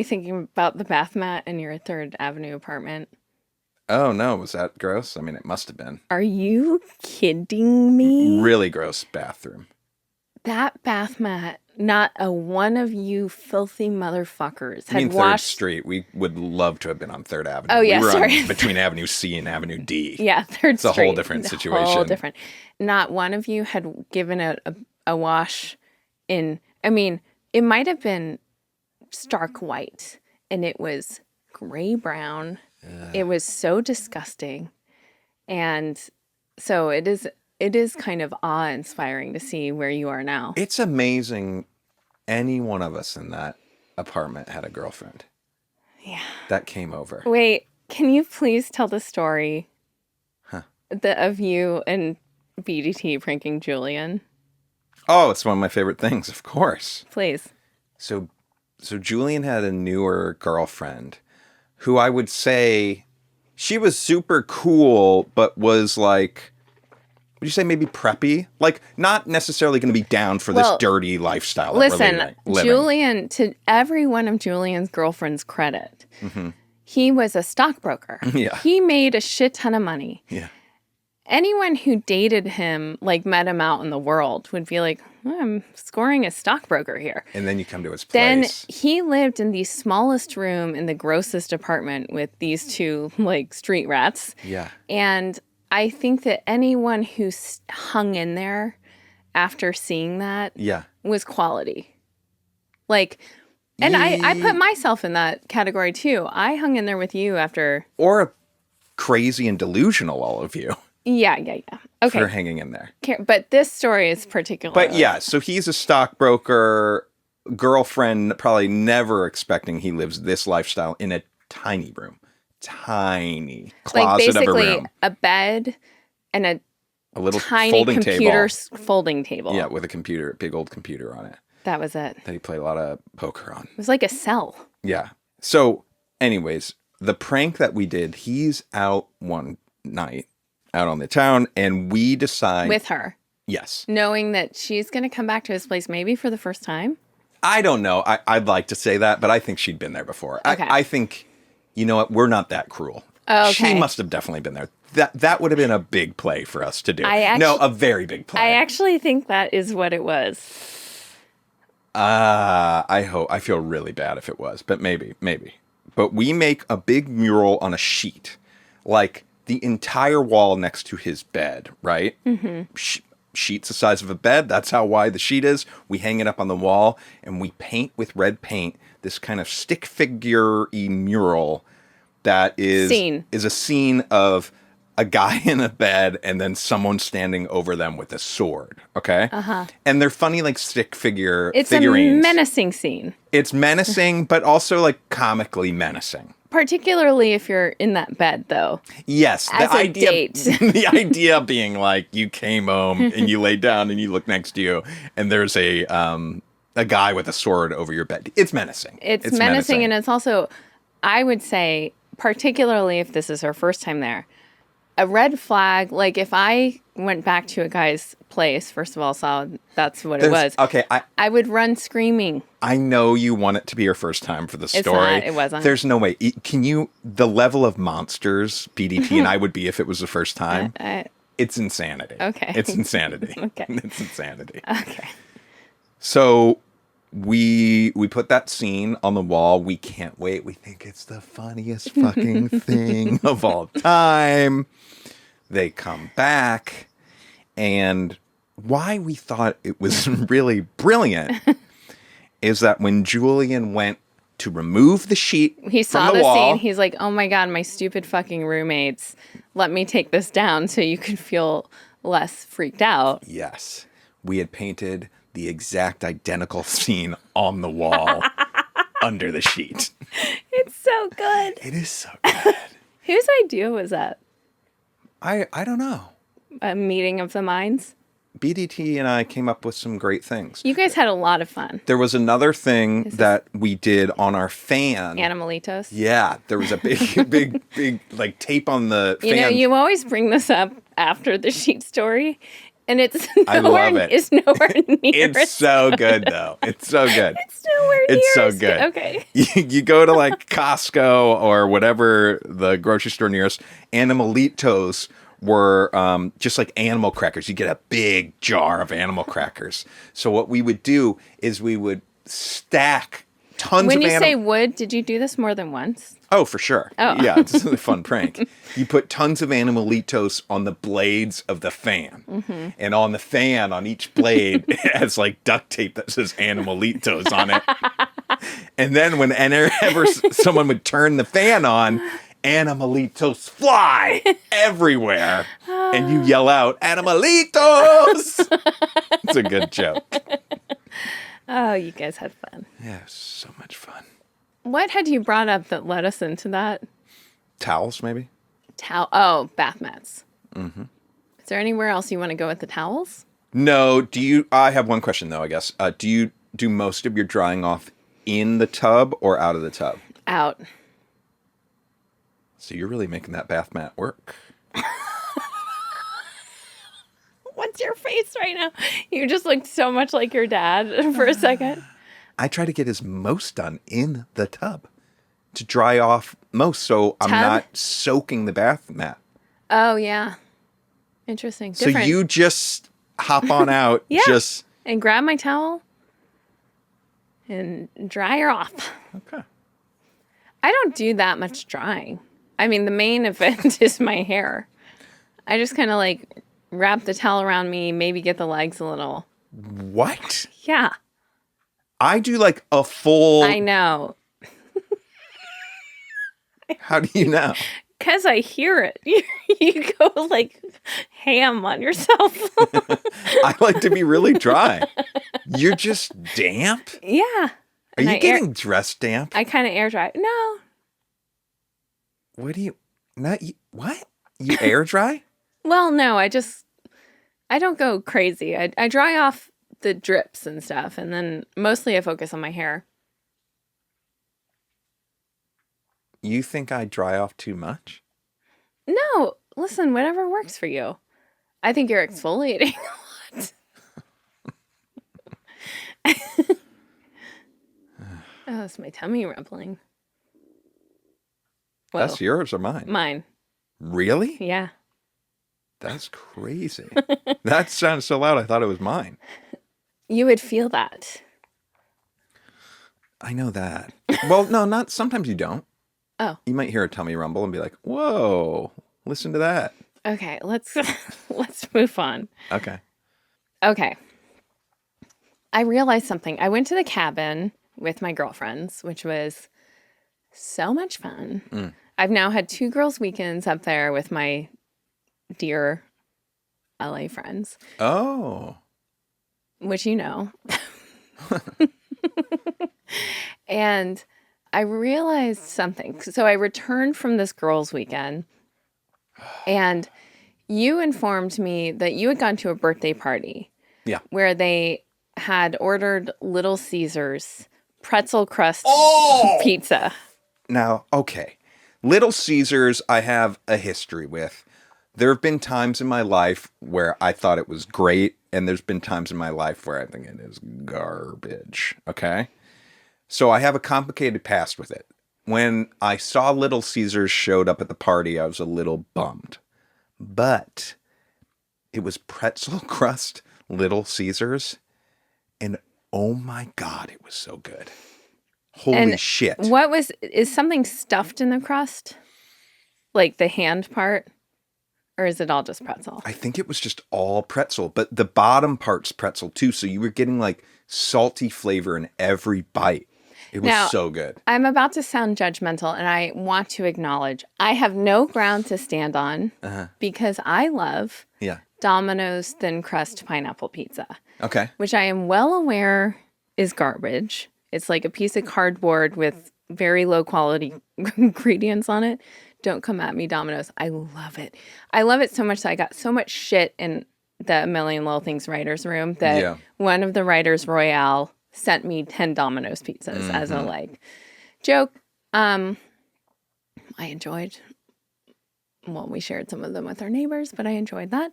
thinking about the bath mat in your 3rd Avenue apartment? Oh, no. Was that gross? I mean, it must have been. Are you kidding me? Really gross bathroom. That bath mat, not a one of you filthy motherfuckers I mean, had washed. 3rd Street. We would love to have been on 3rd Avenue. Oh, yeah, we were sorry. on between Avenue C and Avenue D. Yeah, 3rd It's a Street. whole different situation. Whole different. Not one of you had given it a wash in, I mean, it might have been stark white and it was gray brown. It was so disgusting. And so it is kind of awe-inspiring to see where you are now. It's amazing any one of us in that apartment had a girlfriend. Yeah. That came over. Wait, can you please tell the story Huh. of you and BDT pranking Julian? Oh, it's one of my favorite things, of course. Please. So Julian had a newer girlfriend who I would say she was super cool, but was like, would you say maybe preppy? Like, not necessarily going to be down for this dirty lifestyle that Listen, we're living. Julian, to every one of Julian's girlfriend's credit, he was a stockbroker. Yeah. He made a shit ton of money. Yeah. Anyone who dated him, like met him out in the world, would be like, I'm scoring a stockbroker here. And then you come to his Then place. he lived in the smallest room in the grossest apartment with these two like street rats. Yeah. And I think that anyone who hung in there after seeing that Yeah. was quality. Like, and I put myself in that category too. I hung in there with you after. Or crazy and delusional, all of you, Yeah. Okay. for hanging in there. But this story is particular. But yeah, so he's a stockbroker, girlfriend, probably never expecting he lives this lifestyle in a tiny room. Tiny closet like basically of a room. a bed and a little tiny folding computer table. folding table. Yeah, with a computer, big old computer on it That was it. that he played a lot of poker on. It was like a cell. Yeah. So, anyways, the prank that we did, he's out one night, out on the town, and we decide. With her. Yes. Knowing that she's going to come back to his place maybe for the first time. I don't know. I'd like to say that, but I think she'd been there before. Okay. I think, you know what? We're not that cruel. Okay. She must have definitely been there. That would have been a big play for us to do. A very big play. I actually think that is what it was. I feel really bad if it was, but maybe. But we make a big mural on a sheet, like the entire wall next to his bed, right? Mm-hmm. Sheet's the size of a bed. That's how wide the sheet is. We hang it up on the wall, and we paint with red paint this kind of stick figure-y mural that is a scene of a guy in a bed and then someone standing over them with a sword, okay? Uh-huh. And they're funny, like, stick figurines. It's a menacing scene. It's menacing, but also, like, comically menacing. Particularly if you're in that bed, though. Yes. As a date. The idea being, like, you came home and you lay down and you look next to you and there's a guy with a sword over your bed. It's menacing. It's menacing, and it's also, I would say, particularly if this is her first time there, a red flag, like if I went back to a guy's place, first of all, saw that's what it was. Okay, I would run screaming. I know you want it to be your first time for the story. It's not, it wasn't. There's no way. Can you, the level of monsters BDT and I would be if it was the first time, it's insanity. Okay. It's insanity. Okay. It's insanity. Okay. So we put that scene on the wall. We can't wait. We think it's the funniest fucking thing of all time. They come back, and why we thought it was really brilliant is that when Julian went to remove the sheet He saw from the the wall, scene. He's like, oh my God, my stupid fucking roommates. Let me take this down so you can feel less freaked out. yes, we had painted the exact identical scene on the wall under the sheet. It's so good. It is so good. Whose idea was that? I don't know. A meeting of the minds? BDT and I came up with some great things. You guys had a lot of fun. There was another thing that we did on our fan. Animalitos. Yeah, there was a big like tape on the fan. You know, you always bring this up after the sheet story, and it's I love it. It's nowhere near. It's so good, though. It's so good. It's nowhere near. It's so as good. Okay. You go to like Costco or whatever the grocery store nearest. Animalitos were just like animal crackers. You get a big jar of animal crackers. So what we would do is we would stack tons When of you say would, did you do this more than once? Oh, for sure. Oh. Yeah, it's a fun prank. You put tons of Animalitos on the blades of the fan. Mm-hmm. And on the fan, on each blade, it has like duct tape that says Animalitos on it. And then whenever someone would turn the fan on, Animalitos fly everywhere. And you yell out, Animalitos! It's a good joke. Oh, you guys had fun. Yeah, it was so much fun. What had you brought up that led us into that? Towels, maybe? Bath mats. Mm-hmm. Is there anywhere else you want to go with the towels? No. I have one question, though, I guess. Do you do most of your drying off in the tub or out of the tub? Out. So you're really making that bath mat work. What's your face right now? You just looked so much like your dad for a second. I try to get his most done in the tub to dry off most, so I'm Tub? not soaking the bath mat. Oh, yeah. Interesting. So Different. you just hop on out, Yeah. just... And grab my towel and dry her off. Okay. I don't do that much drying. I mean, the main event is my hair. I just kind of like wrap the towel around me, maybe get the legs a little. What? Yeah, I do like a full... I know. How do you know? Because I hear it. You go like ham on yourself. I like to be really dry. You're just damp? Yeah. Are And you getting dressed damp? I kind of air dry. No. What do you... Not you... What? You air dry? Well, no, I don't go crazy. I dry off the drips and stuff, and then mostly I focus on my hair. You think I dry off too much? No, listen, whatever works for you. I think you're exfoliating a lot. Oh, it's my tummy rumbling. Whoa. That's yours or mine? Mine. Really? Yeah. That's crazy. That sounded so loud, I thought it was mine. You would feel that. I know that. Well, no, not sometimes you don't. Oh. You might hear a tummy rumble and be like, whoa, listen to that. Okay, let's move on. Okay. Okay. I realized something. I went to the cabin with my girlfriends, which was so much fun. Mm. I've now had 2 girls' weekends up there with my dear LA friends, Oh. which you know. And I realized something. So I returned from this girls' weekend, and you informed me that you had gone to a birthday party. Yeah. Where they had ordered Little Caesars pretzel crust pizza. Now, okay. Little Caesars, I have a history with. There have been times in my life where I thought it was great, and there's been times in my life where I think it is garbage. Okay? So I have a complicated past with it. When I saw Little Caesars showed up at the party, I was a little bummed. But it was pretzel crust Little Caesars, and oh my God, it was so good. Holy And shit. Is something stuffed in the crust? Like the hand part? Or is it all just pretzel? I think it was just all pretzel, but the bottom part's pretzel too. So you were getting like salty flavor in every bite. It was Now, so good. I'm about to sound judgmental, and I want to acknowledge I have no ground to stand on because I love Yeah. Domino's thin crust pineapple pizza, Okay. which I am well aware is garbage. It's like a piece of cardboard with very low quality ingredients on it. Don't come at me, Domino's. I love it. I love it so much that I got so much shit in the A Million Little Things writers' room that one of the writers Royale sent me 10 Domino's pizzas as a like joke. I enjoyed. Well, we shared some of them with our neighbors, but I enjoyed that.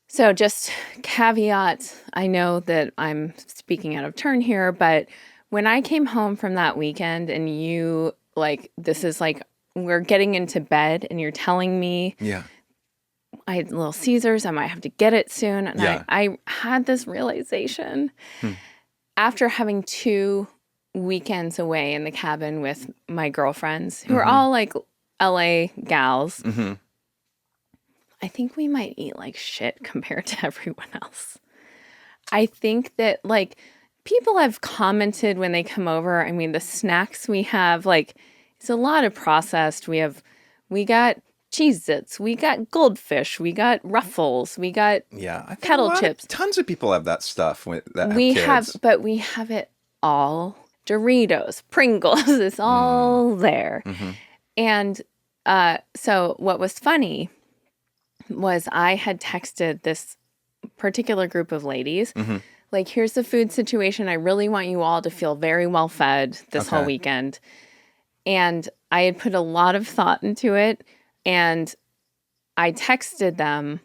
So just caveat, I know that I'm speaking out of turn here, but when I came home from that weekend and you like, this is like, we're getting into bed and you're telling me I had Little Caesars, I might have to get it soon. And I had this realization after having 2 weekends away in the cabin with my girlfriends who are all like LA gals. I think we might eat like shit compared to everyone else. I think that like people have commented when they come over. I mean, the snacks we have, like, it's a lot of processed. We got Cheez-Its, we got Goldfish, we got Ruffles, we got kettle chips. Tons of people have that stuff that We have kids. but we have it all. Doritos, Pringles, it's all there. And so what was funny was I had texted this particular group of ladies, like, here's the food situation. I really want you all to feel very well fed this whole weekend. And I had put a lot of thought into it. And I texted them,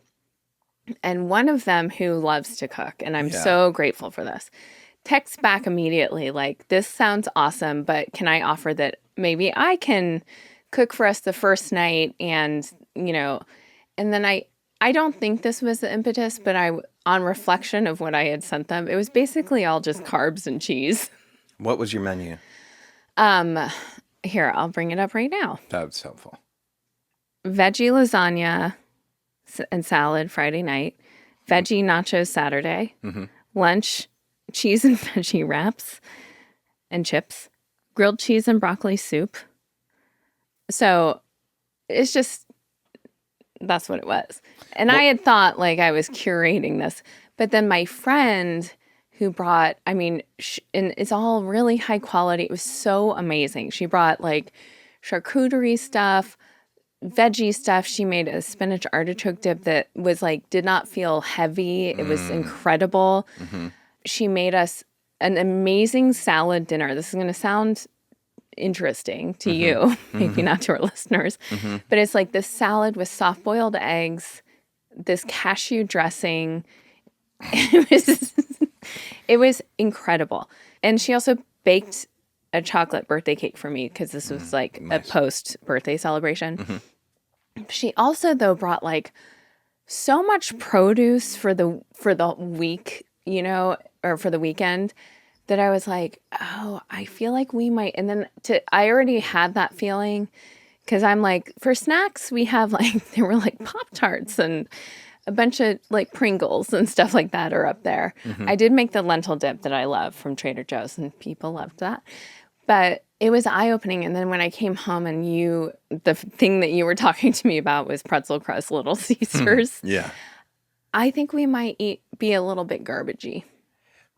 and one of them who loves to cook, and I'm so grateful for this, texts back immediately like, this sounds awesome, but can I offer that maybe I can cook for us the first night? And, you know, and then I don't think this was the impetus, but on reflection of what I had sent them, it was basically all just carbs and cheese. What was your menu? Here, I'll bring it up right now. That was helpful. Veggie lasagna and salad Friday night, veggie nachos Saturday, lunch, cheese and veggie wraps and chips, grilled cheese and broccoli soup. So it's just, that's what it was. And I had thought like I was curating this, but then my friend who brought, I mean, and it's all really high quality. It was so amazing. She brought like charcuterie stuff, veggie stuff. She made a spinach artichoke dip that was like, did not feel heavy. It was incredible. She made us an amazing salad dinner. This is going to sound interesting to you, maybe not to our listeners, but it's like this salad with soft boiled eggs, this cashew dressing. It was incredible. And she also baked a chocolate birthday cake for me because this was like a post birthday celebration. She also though brought like so much produce for the week, you know, or for the weekend, that I was like, oh, I feel like we might. And then I already had that feeling because I'm like, for snacks, we have like, there were like Pop-Tarts and a bunch of like Pringles and stuff like that are up there. I did make the lentil dip that I love from Trader Joe's and people loved that. But it was eye-opening. And then when I came home and the thing that you were talking to me about was pretzel crust Little Caesars. I think we might be a little bit garbagey.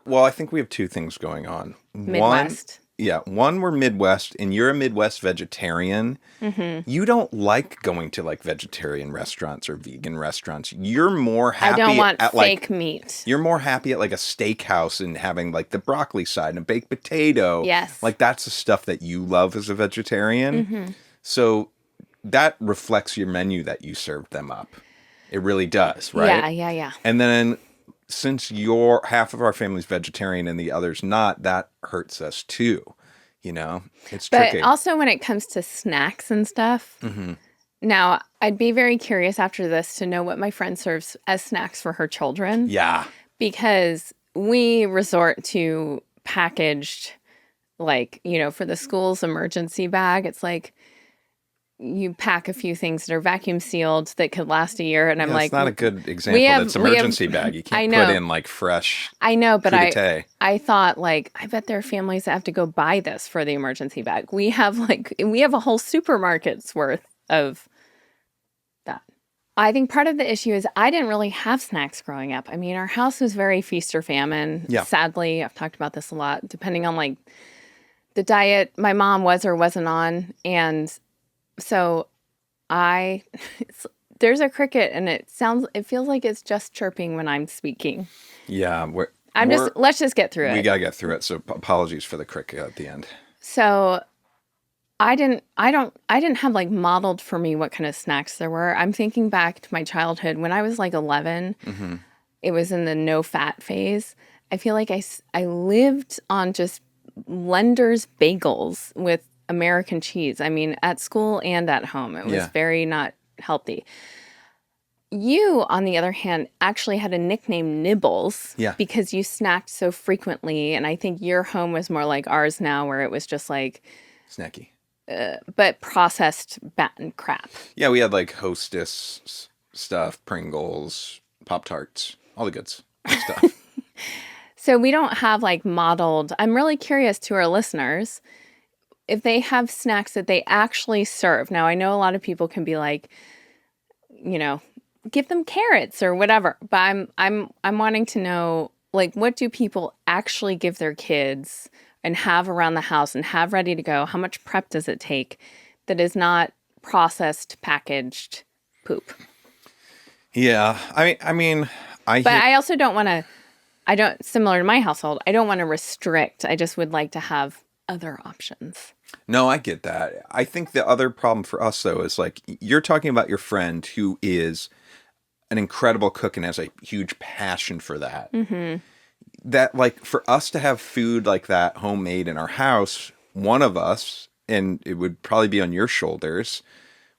Well, I think we have 2 things going on. Midwest. One, we're Midwest, and you're a Midwest vegetarian. You don't like going to like vegetarian restaurants or vegan restaurants. You're more happy. I don't want at fake meat. You're more happy at like a steakhouse and having like the broccoli side and a baked potato. Yes. Like that's the stuff that you love as a vegetarian. So that reflects your menu that you served them up. It really does, right? Yeah. And then since half of our family's vegetarian and the other's not, that hurts us too. You know, it's tricky. But also when it comes to snacks and stuff, now I'd be very curious after this to know what my friend serves as snacks for her children. Yeah. Because we resort to packaged, like, you know, for the school's emergency bag, it's like, you pack a few things that are vacuum sealed that could last a year. And I'm like, it's not a good example. That's emergency bag. You can't put in like fresh. I know, but crudité. I thought like, I bet there are families that have to go buy this for the emergency bag. We have a whole supermarket's worth of that. I think part of the issue is I didn't really have snacks growing up. I mean, our house was very feast or famine. Yeah. Sadly, I've talked about this a lot, depending on like the diet my mom was or wasn't on. And so there's a cricket and it feels like it's just chirping when I'm speaking. Yeah. Let's just get through it. We got to get through it. So apologies for the cricket at the end. So I didn't have like modeled for me what kind of snacks there were. I'm thinking back to my childhood when I was like 11. Mm-hmm. It was in the no fat phase. I feel like I lived on just Lender's bagels with American cheese. I mean, at school and at home. It was very not healthy. You, on the other hand, actually had a nickname Nibbles because you snacked so frequently. And I think your home was more like ours now, where it was just like snacky. But processed crap. Yeah, we had like Hostess stuff, Pringles, Pop-Tarts, all the goods stuff. So we don't have like modeled. I'm really curious to our listeners if they have snacks that they actually serve. Now, I know a lot of people can be like, give them carrots or whatever. But I'm wanting to know, like, what do people actually give their kids and have around the house and have ready to go? How much prep does it take that is not processed, packaged poop? Yeah. I also don't want to, similar to my household, I don't want to restrict. I just would like to have other options. No, I get that. I think the other problem for us, though, is like you're talking about your friend who is an incredible cook and has a huge passion for that. Mm-hmm. That, like, for us to have food like that homemade in our house, one of us, and it would probably be on your shoulders,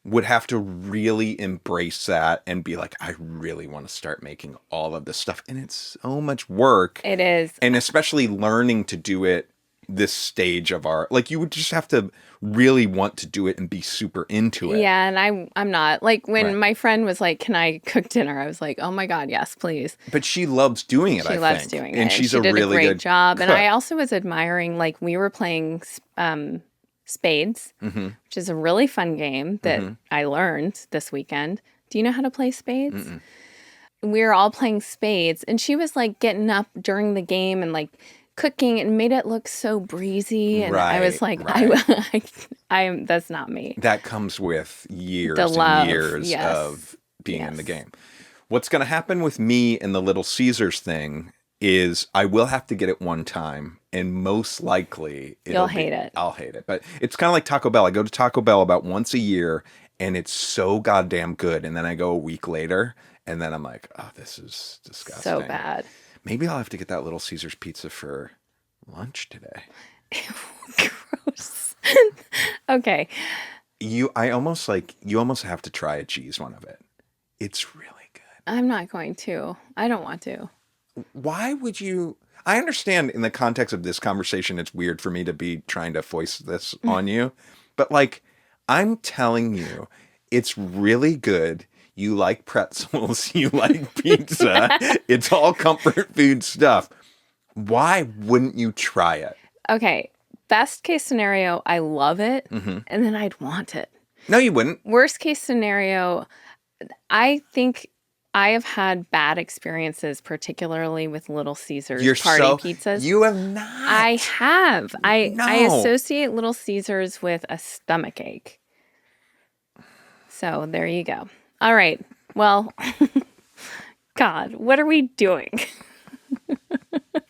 would have to really embrace that and be like, I really want to start making all of this stuff. And it's so much work. It is. And especially learning to do it this stage of our, like, you would just have to really want to do it and be super into it. Yeah, and I'm not. Like, when my friend was like, can I cook dinner? I was like, oh my God, yes, please. But she loves doing it, I think. She loves doing it. And she's she did really a great good job. cook. And I also was admiring, like, we were playing spades, which is a really fun game that I learned this weekend. Do you know how to play spades? Mm-mm. We were all playing spades, and she was like getting up during the game and like cooking and made it look so breezy. And I was like, that's not me. That comes with years The love, and years of being in the game. What's going to happen with me and the Little Caesars thing is I will have to get it one time, and most likely You'll hate it. I'll hate it. But it's kind of like Taco Bell. I go to Taco Bell about once a year, and it's so goddamn good. And then I go a week later, and then I'm like, oh, this is disgusting. So bad. Maybe I'll have to get that Little Caesars pizza for lunch today. Gross. Okay. You almost have to try a cheese one of it. It's really good. I'm not going to. I don't want to. Why would you? I understand in the context of this conversation, it's weird for me to be trying to foist this on you. But like, I'm telling you, it's really good. You like pretzels, you like pizza. It's all comfort food stuff. Why wouldn't you try it? Okay. Best case scenario, I love it, and then I'd want it. No, you wouldn't. Worst case scenario, I think I have had bad experiences, particularly with Little Caesars pizzas. You have not. I have. I No. associate Little Caesars with a stomach ache. So there you go. All right. Well, God, what are we doing?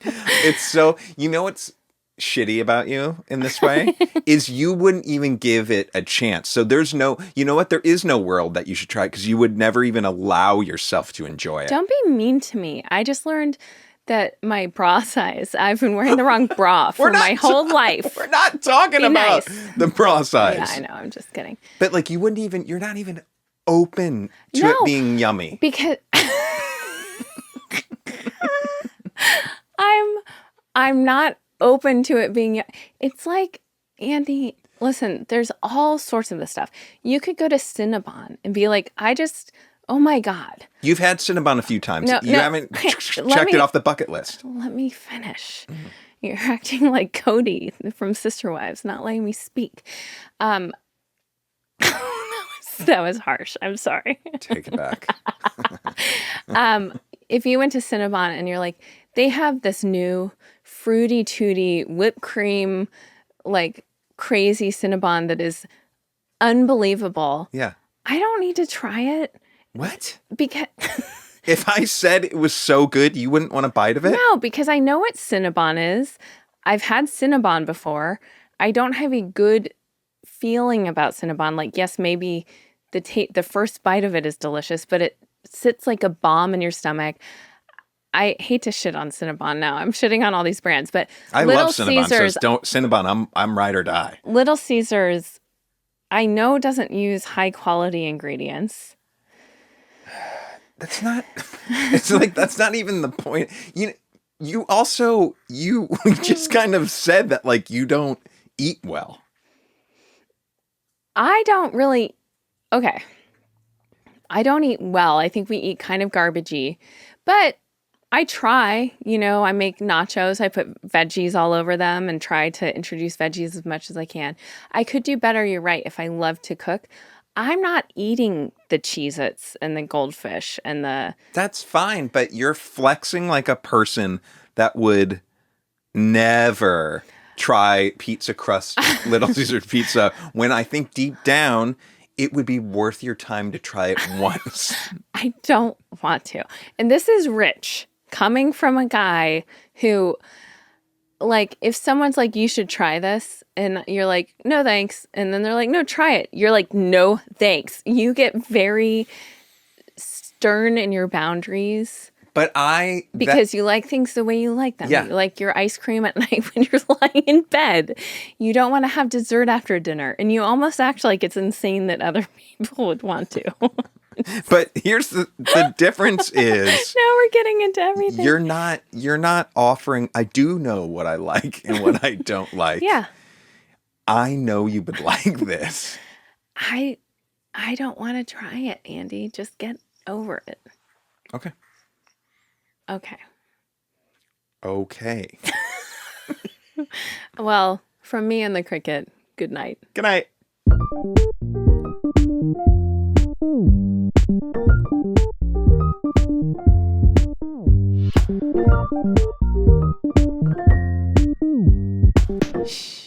It's so, what's shitty about you in this way is you wouldn't even give it a chance. So there's no, there is no world that you should try because you would never even allow yourself to enjoy it. Don't be mean to me. I just learned that my bra size, I've been wearing the wrong bra for my whole life. We're not talking about the bra size. Yeah, I know. I'm just kidding. But like you're not even open to it being yummy. Because I'm not open to it being. It's like, Andy, Listen, there's all sorts of this stuff. You could go to Cinnabon and be like, oh my God. You've had Cinnabon a few times. No, You no. haven't Okay, checked it off the bucket list. Let me finish. You're acting like Cody from Sister Wives, not letting me speak. That was harsh. I'm sorry. Take it back. If you went to Cinnabon and you're like, they have this new fruity tooty whipped cream, like crazy Cinnabon that is unbelievable. Yeah. I don't need to try it What? because If I said it was so good, you wouldn't want a bite of it? no, because I know what Cinnabon is. I've had Cinnabon before. I don't have a good feeling about Cinnabon. Like, yes, maybe the first bite of it is delicious, but it sits like a bomb in your stomach. I hate to shit on Cinnabon now. I'm shitting on all these brands, but I Little love Cinnabon, Caesars, so don't Cinnabon. I'm ride or die. Little Caesars, I know doesn't use high quality ingredients. That's not. It's like that's not even the point. You also just kind of said that like you don't eat well. I don't really. Okay. I don't eat well. I think we eat kind of garbagey, but I try. I make nachos. I put veggies all over them and try to introduce veggies as much as I can. I could do better. You're right. If I love to cook, I'm not eating the Cheez-Its and the goldfish and the. That's fine, but you're flexing like a person that would never try pizza crust Little Caesars pizza when I think deep down it would be worth your time to try it once. I don't want to. And this is rich coming from a guy who, like, if someone's like, you should try this, and you're like, no, thanks. And then they're like, no, try it. You're like, no, thanks. You get very stern in your boundaries. But because you like things the way you like them. Yeah. You like your ice cream at night when you're lying in bed. You don't want to have dessert after dinner. And you almost act like it's insane that other people would want to. But here's the difference is now we're getting into everything. You're not offering. I do know what I like and what I don't like. Yeah. I know you would like this. I don't want to try it, Andy. Just get over it. Okay. Okay. Okay. Well, from me and the cricket, good night. Good night. Shh.